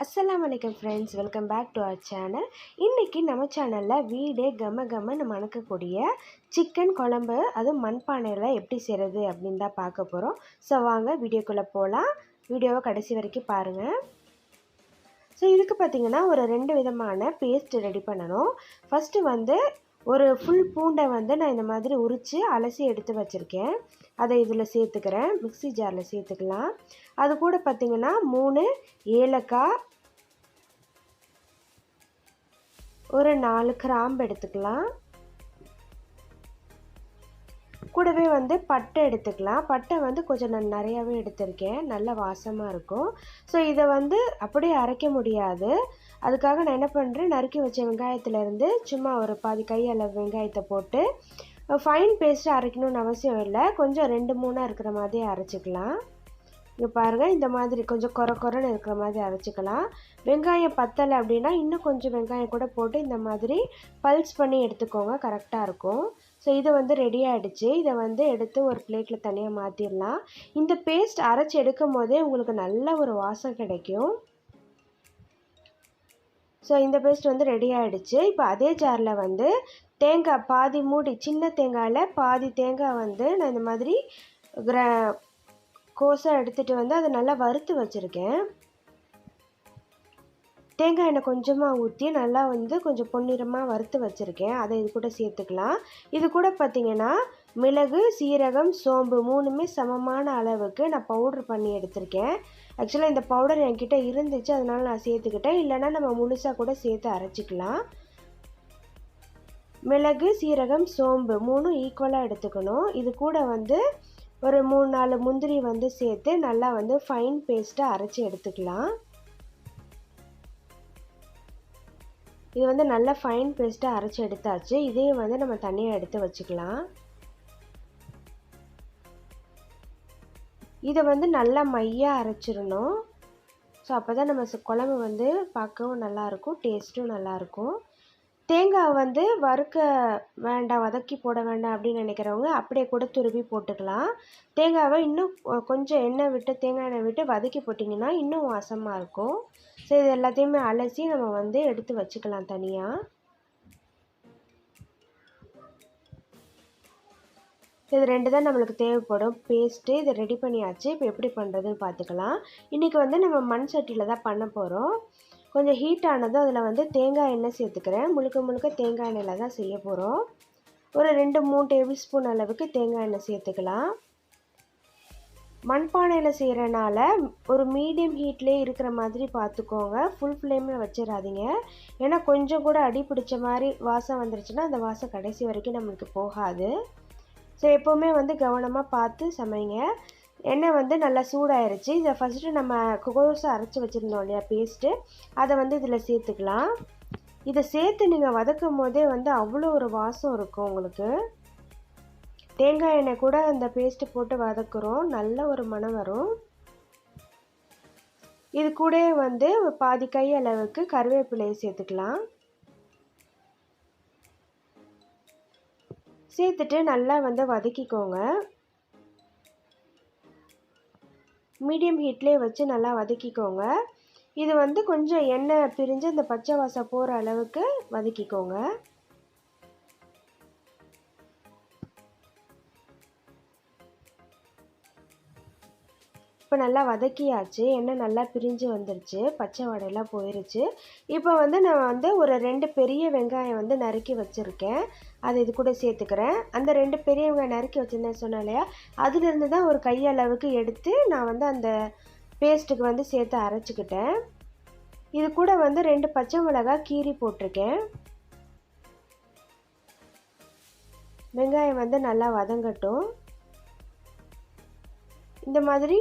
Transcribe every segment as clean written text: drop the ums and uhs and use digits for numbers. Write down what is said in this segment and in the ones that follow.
அஸ்ஸலாமு அலைக்கும் friends, welcome back to our channel. இன்றைக்கி நம்ம சேனலில் வீடே கம கமன்னு மணக்கக்கூடிய சிக்கன் குழம்பு, அதுவும் மண்பானையில் எப்படி செய்கிறது அப்படின்னு தான் பார்க்க போகிறோம். ஸோ வாங்க வீடியோக்குள்ளே போகலாம். வீடியோவை கடைசி வரைக்கும் பாருங்கள். ஸோ இதுக்கு பார்த்திங்கன்னா ஒரு 2 விதமான பேஸ்ட் ரெடி பண்ணணும். ஃபஸ்ட்டு வந்து ஒரு ஃபுல் பூண்டை வந்து நான் இந்த மாதிரி உரித்து அலசி எடுத்து வச்சுருக்கேன். அதை இதில் சேர்த்துக்கிறேன். மிக்ஸி ஜாரில் சேர்த்துக்கலாம். அது கூட பார்த்திங்கன்னா 3 ஏலக்காய், ஒரு 4 கிராம்பு எடுத்துக்கலாம். கூடவே வந்து பட்டை எடுத்துக்கலாம். பட்டை வந்து கொஞ்சம் நான் நிறையாவே எடுத்திருக்கேன், நல்ல வாசமாக இருக்கும். ஸோ இதை வந்து அப்படியே அரைக்க முடியாது. அதுக்காக நான் என்ன பண்ணுறேன், நறுக்கி வச்ச வெங்காயத்துலேருந்து சும்மா ஒரு பாதி கையளவு வெங்காயத்தை போட்டு ஃபைன் பேஸ்ட்டு அரைக்கணும்னு அவசியம் இல்லை. கொஞ்சம் 2-3 இருக்கிற மாதிரி அரைச்சிக்கலாம். இங்கே பாருங்கள், இந்த மாதிரி கொஞ்சம் கொரன்னு இருக்கிற மாதிரி அரைச்சிக்கலாம். வெங்காயம் பத்தலை அப்படின்னா இன்னும் கொஞ்சம் வெங்காயம் கூட போட்டு இந்த மாதிரி பல்ஸ் பண்ணி எடுத்துக்கோங்க, கரெக்டாக இருக்கும். ஸோ இது வந்து ரெடி ஆகிடுச்சு. இதை வந்து எடுத்து ஒரு பிளேட்டில் தனியாக மாற்றிடலாம். இந்த பேஸ்ட் அரைச்சி எடுக்கும் போதே உங்களுக்கு நல்ல ஒரு வாசம் கிடைக்கும். ஸோ இந்த பேஸ்ட் வந்து ரெடி ஆகிடுச்சு. இப்போ அதே ஜாரில் வந்து தேங்காய் பாதி மூடி, சின்ன தேங்காயில் பாதி தேங்காய் வந்து நான் இந்த மாதிரி கோஸாக எடுத்துகிட்டு வந்து அதை நல்லா வறுத்து வச்சுருக்கேன். தேங்காய் எண்ணெய் கொஞ்சமாக ஊற்றி நல்லா வந்து கொஞ்சம் பொன்னிறமாக வறுத்து வச்சுருக்கேன். அதை இது கூட சேர்த்துக்கலாம். இது கூட பார்த்திங்கன்னா மிளகு, சீரகம், சோம்பு 3மே சமமான அளவுக்கு நான் பவுட்ரு பண்ணி எடுத்திருக்கேன். ஆக்சுவலாக இந்த பவுடர் என்கிட்ட இருந்துச்சு, அதனால நான் சேர்த்துக்கிட்டேன். இல்லைன்னா நம்ம முழுசாக கூட சேர்த்து அரைச்சிக்கலாம். மிளகு, சீரகம், சோம்பு 3ம் ஈக்குவலாக எடுத்துக்கணும். இது கூட வந்து ஒரு 3-4 முந்திரி வந்து சேர்த்து நல்லா வந்து ஃபைன் பேஸ்ட்டாக அரைச்சி எடுத்துக்கலாம். இது வந்து நல்லா ஃபைன் பேஸ்ட்டாக அரைச்சி எடுத்தாச்சு. இதையும் வந்து நம்ம தனியாக எடுத்து வச்சுக்கலாம். இதை வந்து நல்லா மையாக அரைச்சிடணும். ஸோ அப்போ தான் நம்ம குழம்பு வந்து பார்க்கவும் நல்லாயிருக்கும், டேஸ்ட்டும் நல்லாயிருக்கும். தேங்காய் வந்து வறுக்க வேண்டாம், வதக்கி போட வேண்டாம் அப்படின்னு நினைக்கிறவங்க அப்படியே கூட துருவி போட்டுக்கலாம். தேங்காவை இன்னும் கொஞ்சம் எண்ணெய் விட்டு, தேங்காய் எண்ணெய் விட்டு வதக்கி போட்டிங்கன்னா இன்னும் வாசமாக இருக்கும். ஸோ இது எல்லாத்தையுமே அலசி நம்ம வந்து எடுத்து வச்சுக்கலாம் தனியாக. இது 2 தான் நம்மளுக்கு தேவைப்படும் பேஸ்ட்டு. இதை ரெடி பண்ணியாச்சு. இப்போ எப்படி பண்ணுறதுன்னு பார்த்துக்கலாம். இன்றைக்கி வந்து நம்ம மண் சட்டியில் தான் பண்ண போகிறோம். கொஞ்சம் ஹீட் ஆனதும் அதில் வந்து தேங்காய் எண்ணெய் சேர்த்துக்கிறேன். முழுக்க தேங்காய் எண்ணெயில் தான் செய்ய போகிறோம். ஒரு 2-3 டேபிள் ஸ்பூன் அளவுக்கு தேங்காய் எண்ணெய் சேர்த்துக்கலாம். மண்பானையில் செய்கிறனால ஒரு மீடியம் ஹீட்லேயே இருக்கிற மாதிரி பார்த்துக்கோங்க. ஃபுல் ஃப்ளேமில் வச்சிடாதீங்க. ஏன்னா கொஞ்சம் கூட அடி பிடிச்ச மாதிரி வாசம் வந்துருச்சுன்னா அந்த வாசம் கடைசி வரைக்கும் நம்மளுக்கு போகாது. ஸோ எப்போவுமே வந்து கவனமாக பார்த்து சமைங்க. எண்ணெய் வந்து நல்லா சூடாயிருச்சு. இதை ஃபஸ்ட்டு நம்ம கோஸை அரைச்சி வச்சுருந்தோம் இல்லையா பேஸ்ட்டு, அதை வந்து இதில் சேர்த்துக்கலாம். இதை சேர்த்து நீங்கள் வதக்கும் போதே வந்து அவ்வளோ ஒரு வாசம் இருக்கும் உங்களுக்கு. தேங்காய் எண்ணெய் கூட அந்த பேஸ்ட்டு போட்டு வதக்குறோம், நல்ல ஒரு மணம் வரும். இது கூட வந்து பாதி கை அளவுக்கு கருவேப்பிலையை சேர்த்துக்கலாம். சேர்த்துட்டு நல்லா வந்து வதக்கிக்கோங்க. மீடியம் ஹீட்லேயே வச்சு நல்லா வதக்கிக்கோங்க. இது வந்து கொஞ்சம் எண்ணெய் பிரிஞ்சு அந்த பச்சை வாசம் போகிற அளவுக்கு வதக்கிக்கோங்க. இப்போ நல்லா வதக்கியாச்சு. எண்ணெய் நல்லா பிரிஞ்சு வந்துருச்சு, பச்சை வாடையெல்லாம் போயிருச்சு. இப்போ வந்து நான் வந்து ஒரு 2 பெரிய வெங்காயம் வந்து நறுக்கி வச்சுருக்கேன். அதை இது கூட சேர்த்துக்கிறேன். அந்த 2 பெரிய வெங்காயம் நறுக்கி வச்சுருந்தேன் சொன்னேன் இல்லையா, அதுலேருந்து தான் ஒரு கையளவுக்கு எடுத்து நான் வந்து அந்த பேஸ்ட்டுக்கு வந்து சேர்த்து அரைச்சிக்கிட்டேன். இது கூட வந்து 2 பச்சை மிளகாய் கீறி போட்டிருக்கேன். வெங்காயம் வந்து நல்லா வதங்கட்டும். இந்த மாதிரி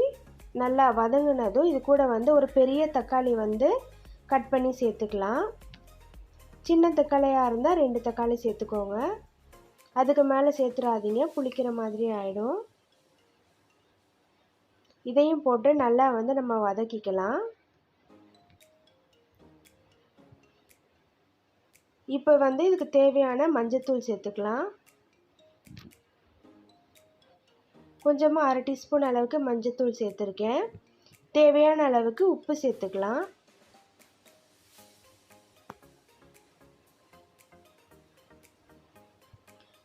நல்லா வதங்கினதும் இது கூட வந்து ஒரு பெரிய தக்காளி வந்து கட் பண்ணி சேர்த்துக்கலாம். சின்ன தக்காளியாக இருந்தால் 2 தக்காளி சேர்த்துக்கோங்க. அதுக்கு மேலே சேர்த்துடாதீங்க, புளிக்கிற மாதிரி ஆகிடும். இதையும் போட்டு நல்லா வந்து நம்ம வதக்கிக்கலாம். இப்போ வந்து இதுக்கு தேவையான மஞ்சத்தூள் சேர்த்துக்கலாம். கொஞ்சமாக 1/2 டீஸ்பூன் அளவுக்கு மஞ்சத்தூள் சேர்த்துருக்கேன். தேவையான அளவுக்கு உப்பு சேர்த்துக்கலாம்.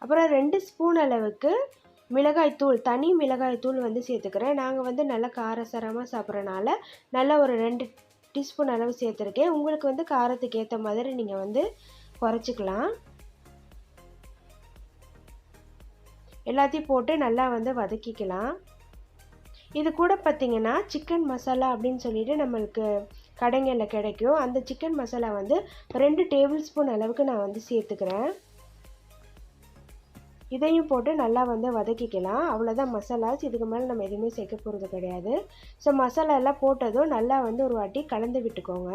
அப்புறம் 2 ஸ்பூன் அளவுக்கு மிளகாய்த்தூள், தனி மிளகாய்த்தூள் வந்து சேர்த்துக்கிறேன். நாங்கள் வந்து நல்லா காரசாரமாக சாப்பிட்றனால நல்லா ஒரு 2 டீஸ்பூன் அளவு சேர்த்துருக்கேன். உங்களுக்கு வந்து காரத்துக்கு ஏற்ற மாதிரி நீங்கள் வந்து குறைச்சிக்கலாம். எல்லாத்தையும் போட்டு நல்லா வந்து வதக்கிக்கலாம். இது கூட பார்த்திங்கன்னா சிக்கன் மசாலா அப்படின்னு சொல்லிட்டு நம்மளுக்கு கடைங்களில் கிடைக்கும். அந்த சிக்கன் மசாலா வந்து 2 டேபிள் ஸ்பூன் அளவுக்கு நான் வந்து சேர்த்துக்கிறேன். இதையும் போட்டு நல்லா வந்து வதக்கிக்கலாம். அவ்வளோதான் மசாலாஸ். இதுக்கு மேலே நம்ம எதுவுமே சேர்க்க போகிறது கிடையாது. ஸோ மசாலா எல்லாம் போட்டதும் நல்லா வந்து ஒரு வாட்டி கலந்து விட்டுக்கோங்க.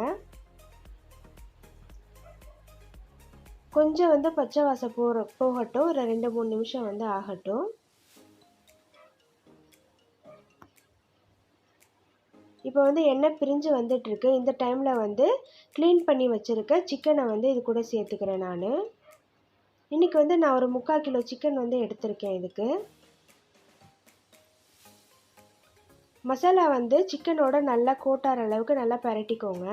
கொஞ்சம் வந்து பச்சை வாசம் போகட்டும். ஒரு 2-3 நிமிஷம் வந்து ஆகட்டும். இப்போ வந்து எண்ணெய் பிரிஞ்சு வந்துட்டுருக்கு. இந்த டைமில் வந்து க்ளீன் பண்ணி வச்சுருக்க சிக்கனை வந்து இது கூட சேர்த்துக்கிறேன் நான். இன்றைக்கி வந்து நான் ஒரு 3/4 கிலோ சிக்கன் வந்து எடுத்திருக்கேன் இதுக்கு. மசாலா வந்து சிக்கனோட நல்லா கோட்டார அளவுக்கு நல்லா பரட்டிக்கோங்க.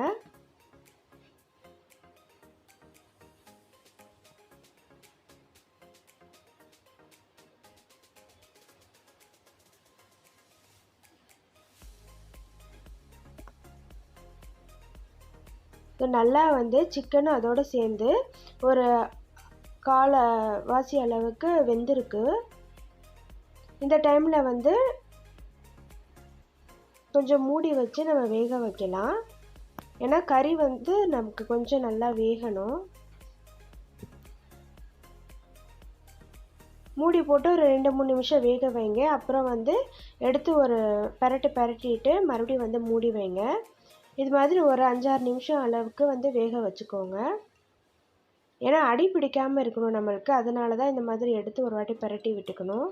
நல்லா வந்து சிக்கனும் அதோடு சேர்ந்து ஒரு கால்வாசி அளவுக்கு வெந்திருக்கு. இந்த டைமில் வந்து கொஞ்சம் மூடி வச்சு நம்ம வேக வைக்கலாம். ஏன்னா கறி வந்து நமக்கு கொஞ்சம் நல்லா வேகணும். மூடி போட்டு ஒரு 2-3 நிமிஷம் வேக வைங்க. அப்புறம் வந்து எடுத்து ஒரு பரட்டிட்டு மறுபடியும் வந்து மூடி வைங்க. இது மாதிரி ஒரு 5-6 நிமிஷம் அளவுக்கு வந்து வேக வச்சுக்கோங்க. ஏன்னா அடி பிடிக்காமல் இருக்கணும் நம்மளுக்கு. அதனால தான் இந்த மாதிரி எடுத்து ஒரு வாட்டி பரட்டி விட்டுக்கணும்.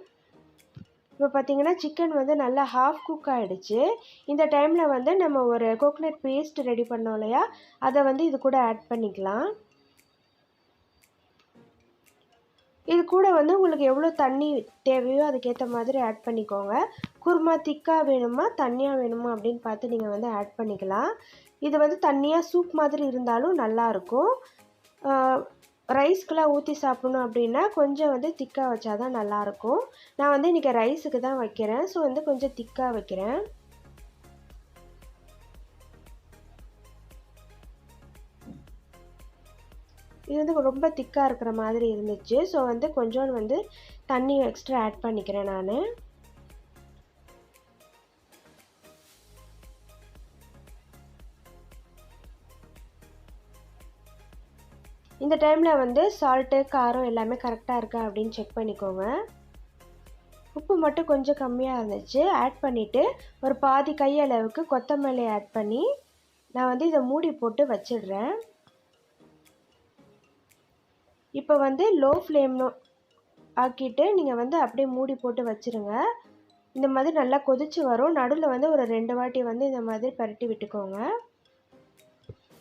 இப்போ பார்த்திங்கன்னா சிக்கன் வந்து நல்லா ஹாஃப் குக் ஆகிடுச்சு. இந்த டைமில் வந்து நம்ம ஒரு கோகனட் பேஸ்ட் ரெடி பண்ணோம் இல்லையா, அதை வந்து இது கூட ஆட் பண்ணிக்கலாம். இது கூட வந்து உங்களுக்கு எவ்வளோ தண்ணி தேவையோ அதுக்கேற்ற மாதிரி ஆட் பண்ணிக்கோங்க. குருமா திக்காக வேணுமா தண்ணியாக வேணுமா அப்படின்னு பார்த்து நீங்கள் வந்து ஆட் பண்ணிக்கலாம். இது வந்து தண்ணியாக சூப் மாதிரி இருந்தாலும் நல்லாயிருக்கும். ரைஸ்க்கெலாம் ஊற்றி சாப்பிடணும் அப்படின்னா கொஞ்சம் வந்து திக்காக வச்சா தான் நல்லாயிருக்கும். நான் வந்து இன்றைக்கி ரைஸுக்கு தான் வைக்கிறேன். ஸோ வந்து கொஞ்சம் திக்காக வைக்கிறேன். இது வந்து ரொம்ப திக்காக இருக்கிற மாதிரி இருந்துச்சு. ஸோ வந்து கொஞ்சோண்டு வந்து தண்ணி எக்ஸ்ட்ரா ஆட் பண்ணிக்கிறேன் நான். இந்த டைமில் வந்து சால்ட்டு காரம் எல்லாமே கரெக்டாக இருக்கா அப்படின்னு செக் பண்ணிக்கோங்க. உப்பு மட்டும் கொஞ்சம் கம்மியாக இருந்துச்சு. ஆட் பண்ணிவிட்டு ஒரு பாதி கையளவுக்கு கொத்தமல்லி ஆட் பண்ணி நான் வந்து இதை மூடி போட்டு வச்சிடுறேன். இப்போ வந்து லோ ஃப்ளேம் ஆக்கிட்டு நீங்கள் வந்து அப்படியே மூடி போட்டு வச்சுருங்க. இந்த மாதிரி நல்லா கொதிச்சு வரும். நடுவில் வந்து ஒரு 2 வாட்டி வந்து இந்த மாதிரி பரட்டி விட்டுக்கோங்க.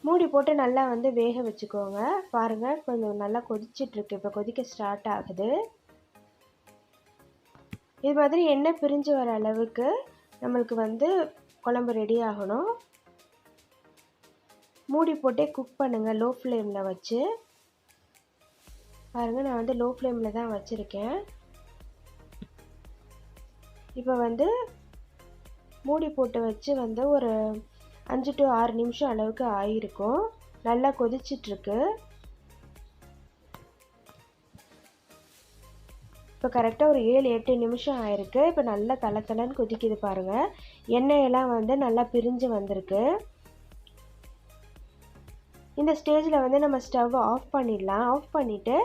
மூடி போட்டு நல்லா வந்து வேக வச்சுக்கோங்க. பாருங்கள் கொஞ்சம் நல்லா கொதிச்சிட்ருக்கு. இப்போ கொதிக்க ஸ்டார்ட் ஆகுது. இது மாதிரி எண்ணெய் பிரிஞ்சு வர அளவுக்கு நம்மளுக்கு வந்து குழம்பு ரெடி ஆகணும். மூடி போட்டே குக் பண்ணுங்கள் லோ ஃப்ளேமில் வச்சு. பாருங்கள் நான் வந்து லோ ஃப்ளேமில் தான் வச்சுருக்கேன். இப்போ வந்து மூடி போட்டு வச்சு வந்து ஒரு 5 to 6 நிமிஷம் அளவுக்கு ஆகிருக்கும். நல்லா கொதிச்சிட்ருக்கு. இப்போ கரெக்டாக ஒரு 7-8 நிமிஷம் ஆயிருக்கு. இப்போ நல்லா தளன்னு கொதிக்குது பாருங்கள். எண்ணெயெல்லாம் வந்து நல்லா பிரிஞ்சு வந்திருக்கு. இந்த ஸ்டேஜில் வந்து நம்ம ஸ்டவ் ஆஃப் பண்ணிடலாம். ஆஃப் பண்ணிவிட்டு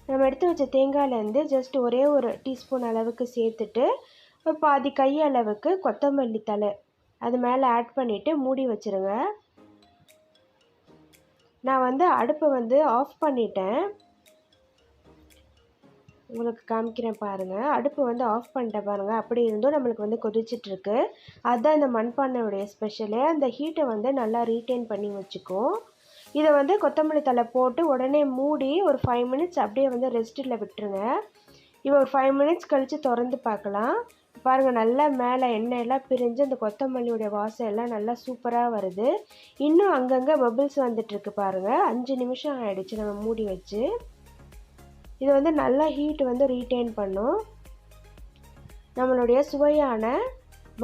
நம்ம எடுத்து வச்ச தேங்காயிலேருந்து ஜஸ்ட் ஒரே ஒரு டீஸ்பூன் அளவுக்கு சேர்த்துட்டு பாதி கையளவுக்கு கொத்தமல்லி தழை அது மேலே ஆட் பண்ணிவிட்டு மூடி வச்சுருங்க. நான் வந்து அடுப்பை வந்து ஆஃப் பண்ணிட்டேன். உங்களுக்கு காமிக்கிறேன் பாருங்கள். அடுப்பு வந்து ஆஃப் பண்ணிட்டேன் பாருங்கள். அப்படி இருந்தும் நம்மளுக்கு வந்து கொதிச்சிட்ருக்கு. அதுதான் இந்த மண்பானையுடைய ஸ்பெஷலு. அந்த ஹீட்டை வந்து நல்லா ரீட்டைன் பண்ணி வச்சுக்கும். இதை வந்து கொத்தமல்லி தழை போட்டு உடனே மூடி ஒரு 5 மினிட்ஸ் அப்படியே வந்து ரெஸ்ட்டில் விட்டுருங்க. இப்போ ஒரு 5 மினிட்ஸ் கழித்து திறந்து பார்க்கலாம். பாருங்கள் நல்லா மேலே எண்ணெயெல்லாம் பிரிஞ்சு அந்த கொத்தமல்லியோடைய வாசம் எல்லாம் நல்லா சூப்பராக வருது. இன்னும் அங்கங்கே பபிள்ஸ் வந்துட்டுருக்கு பாருங்கள். 5 நிமிஷம் ஆகிடுச்சு நம்ம மூடி வச்சு. இது வந்து நல்லா ஹீட் வந்து ரீட்டைன் பண்ணும். நம்மளுடைய சுவையான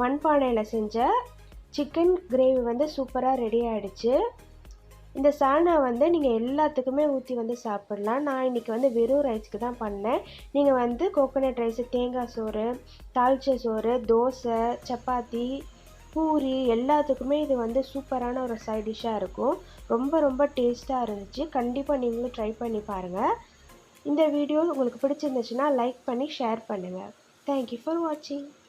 மண்பானையில் செஞ்ச சிக்கன் கிரேவி வந்து சூப்பராக ரெடி ஆகிடுச்சு. இந்த சால்னா வந்து நீங்கள் எல்லாத்துக்குமே ஊற்றி வந்து சாப்பிட்லாம். நான் இன்றைக்கி வந்து வெறும் ரைஸ்க்கு தான் பண்ணேன். நீங்கள் வந்து கோகோனட் ரைஸு, தேங்காய் சோறு, தாளிச்ச சோறு, தோசை, சப்பாத்தி, பூரி எல்லாத்துக்குமே இது வந்து சூப்பரான ஒரு சைட் டிஷ்ஷாக இருக்கும். ரொம்ப ரொம்ப டேஸ்ட்டாக இருந்துச்சு. கண்டிப்பாக நீங்களும் ட்ரை பண்ணி பாருங்கள். இந்த வீடியோ உங்களுக்கு பிடிச்சிருந்துச்சுன்னா லைக் பண்ணி ஷேர் பண்ணுங்கள். தேங்க்யூ ஃபார் வாட்சிங்.